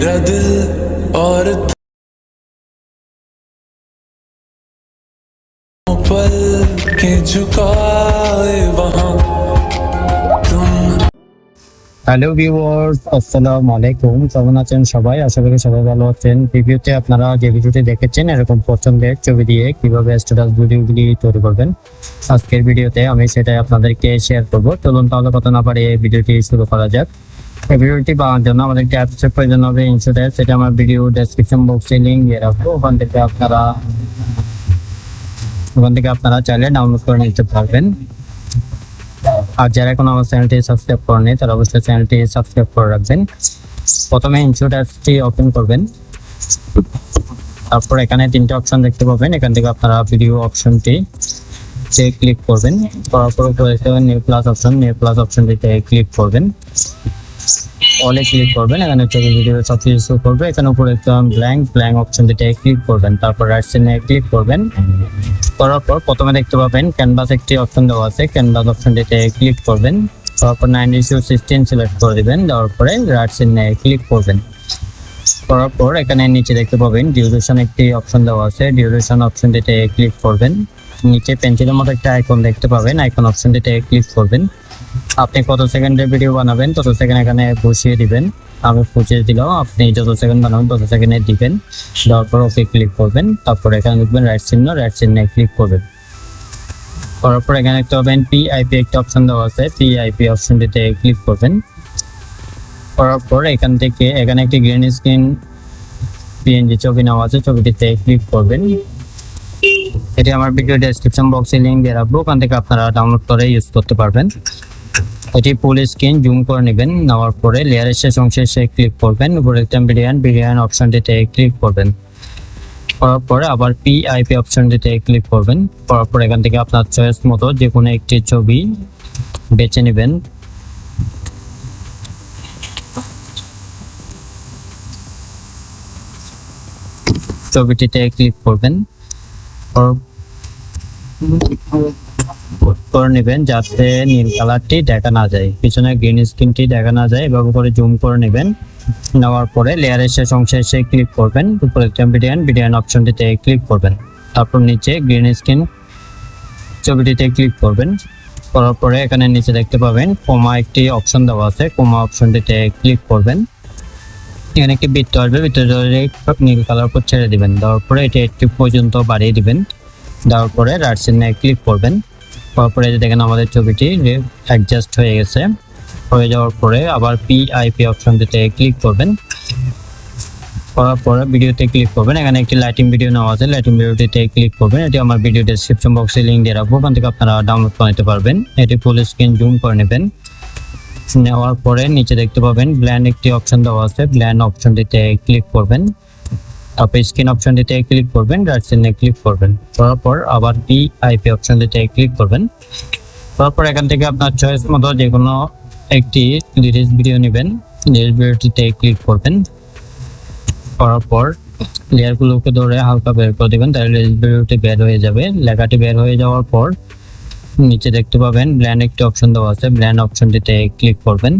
मेरा दिल और पल के झुकाए वहां तुम। হ্যালো ভিউয়ার্স, আসসালামু আলাইকুম। কেমন আছেন সবাই? আশা করি সবাই ভালো আছেন। ভিডিওতে আপনারা যে ভিডিওটি দেখেছেন এরকম পছন্দের ছবি দিয়ে কিভাবে স্ট্যাটাস ভিডিওগুলি তৈরি করবেন, আজকের ভিডিওতে আমি সেটাই আপনাদেরকে শেয়ার করব। চলুন তাহলে কথা না বাড়িয়ে ভিডিওটি শুরু করা যাক। এই ভিডিওটি পাওয়ার জন্য আমাদের একটি অ্যাপসের প্রয়োজন হবে, ইনস্ট্যাটাস। সেটা আমার ভিডিও ডেসক্রিপশন বক্সে লিংক দিয়ে রাখবো। ওখান থেকে আপনারা চাইলে ডাউনলোড করে নিতে পারবেন। আর যারা এখন আমার চ্যানেলটি সাবস্ক্রাইব করেনি তারা অবশ্যই চ্যানেলটি সাবস্ক্রাইব করে রাখবেন। প্রথমে ইনস্ট্যাটাসটি ওপেন করবেন, তারপর এখানে তিনটে অপশন দেখতে পাবেন। এখান থেকে আপনারা ভিডিও অপশনটি ক্লিক করবেন, করার পর নিউ প্লাস অপশনটিতে ক্লিক করবেন, অলে ক্লিক করবেন। এখানে ছবি ভিডিও সব কিছু শো করবে। এখানে উপরে একদম ব্ল্যাঙ্ক অপশনটিতে ক্লিক করবেন, তারপর রাইট সাইডে ক্লিক করবেন। করার পর প্রথমে দেখতে পাবেন ক্যানভাস একটি অপশন দেওয়া আছে, ক্যানভাস অপশনটিতে ক্লিক করবেন। তারপর 9:16 সিলেক্ট করে দিবেন, দেওয়ার পরে রাইট সাইডে ক্লিক করবেন। করার পর এখানে নিচে দেখতে পাবেন ডিউরেশন একটি অপশন দেওয়া আছে, ডিউরেশন অপশনটিতে ক্লিক করবেন। নিচে পেন্সিলের মতো একটা আইকন দেখতে পাবেন, আইকন অপশনটিতে ক্লিক করবেন। আপনি কত সেকেন্ডের ভিডিও বানাবেন তত সেকেন্ড এখানে বসিয়ে দিবেন। আমি বুঝিয়ে দিলাম, আপনি যত সেকেন্ড বানাবেন তত সেকেন্ডে দিবেন। দেওয়ার পর ওকে ক্লিক করবেন, তারপর এখানে লিখবেন রাইট চিহ্নে ক্লিক করবেন। করার পর এখানে দেখতে পাবেন পিআইপি একটা অপশন দেওয়া আছে, পিআইপি অপশনটিতে ক্লিক করবেন। করার পর এখানে একটি গ্রিন স্ক্রিন পিএনজি ছবি নেওয়া আছে, ছবিটিতে ক্লিক করবেন। এটি আমার ভিডিও ডেসক্রিপশন বক্সে লিংক দিয়ে রাখবো, ওখান থেকে আপনারা ডাউনলোড করে ইউজ করতে পারবেন। এটি ফুল স্ক্রিন জুম করে নেবেন, নেওয়ার পরে লেয়ারের শেষ অংশে ক্লিক করবেন। উপরে একটা বিলিয়ন অপশনটিতে ক্লিক করবেন। করার পরে আবার পিআইপি অপশনটিতে ক্লিক করবেন। করার পর এখান থেকে আপনার চয়েস মতো যে কোনো একটি ছবি বেছে নেবেন। ছবিটিতে ক্লিক করবেন, করে নেবেন যাতে নীল কালারটি দেখা না যায়, পিছনে গ্রিন স্ক্রিনটি দেখা না যায়। এভাবে করে জুম করে নেবেন। নেওয়ার পরে লেয়ারের শেষ অংশে ক্লিক করবেন। উপরে বিলিয়ন অপশনটিতে ক্লিক করবেন, তারপর নিচে গ্রিন স্ক্রিন ছবিটিতে ক্লিক করবেন। করার পরে এখানে নিচে দেখতে পাবেন কোমা একটি অপশন দেওয়া আছে, কোমা অপশনটিতে ক্লিক করবেন। এখানে একটি বৃত্ত আসবে, বৃত্ত নীল কালার উপর ছেড়ে দিবেন। দেওয়ার পরে এটি একটু পর্যন্ত বাড়িয়ে দিবেন। দেওয়ার পরে রাইট সাইডে ক্লিক করবেন। তারপরে দেখেন আমাদের ছবিটি অ্যাডজাস্ট হয়ে গেছে। হয়ে যাওয়ার পরে আবার পিআইপি অপশনটিতে ক্লিক করবেন। করার পরে ভিডিওতে ক্লিক করবেন। এখানে একটি লাইটিং ভিডিও নেওয়া আছে, লাইটিং ভিডিওটিতে ক্লিক করবেন। এটি আমার ভিডিও ডেসক্রিপশন বক্সে লিংক দিয়ে রাখবো, ওখান থেকে আপনারা ডাউনলোড করে নিতে পারবেন। এটি ফুল স্ক্রিন জুম করে নেবেন। নেওয়ার পরে নিচে দেখতে পাবেন ব্ল্যান্ড একটি অপশন দেওয়া আছে, ব্ল্যান্ড অপশনটিতে ক্লিক করবেন। তারপর স্ক্রিন অপশনটিতে ক্লিক করবেন, রাইট সাইডে ক্লিক করবেন। করার পর আবার পিআইপি অপশনটিতে ক্লিক করবেন। তারপর এখান থেকে আপনার চয়েস মতো যে কোনো একটি লিরিক্স ভিডিও নেবেন, লিরিক্স ভিডিওটিতে ক্লিক করবেন। করার পর লেয়ারগুলোকে ধরে হালকা বের করে দেবেন, তাহলে লিরিক্স ভিডিওটি বের হয়ে যাবে। লেখাটি বের হয়ে যাওয়ার পর নিচে দেখতে পাবেন ব্ল্যান্ড একটি অপশন দেওয়া আছে, ব্ল্যান্ড অপশনটিতে ক্লিক করবেন।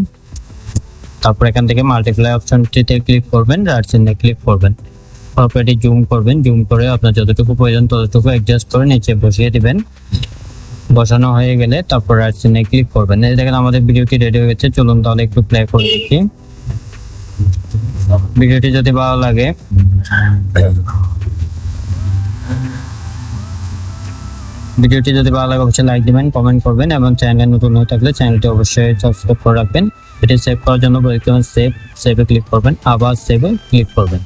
তারপর এখান থেকে মাল্টিপ্লাই অপশনটিতে ক্লিক করবেন, রাইট সাইডে ক্লিক করবেন। তারপর এটি জুম করবেন, জুম করে আপনার যতটুকু প্রয়োজন ততটুকু অ্যাডজাস্ট করে নিচে বসিয়ে দিবেন। বসানো হয়ে গেলে তারপর রাইট সাইডে ক্লিক করবেন। এই দেখেন আমাদের ভিডিওটি রেডি হয়ে গেছে। চলুন তাহলে একটু প্লে করে দেখি। ভিডিওটি যদি ভালো লাগে অবশ্যই লাইক দিবেন, কমেন্ট করবেন এবং চ্যানেলে নতুন হয়ে থাকলে চ্যানেলটি অবশ্যই সাবস্ক্রাইব করে রাখবেন। এটি সেভ করার জন্য সেভে ক্লিক করবেন, আবার সেভে ক্লিক করবেন।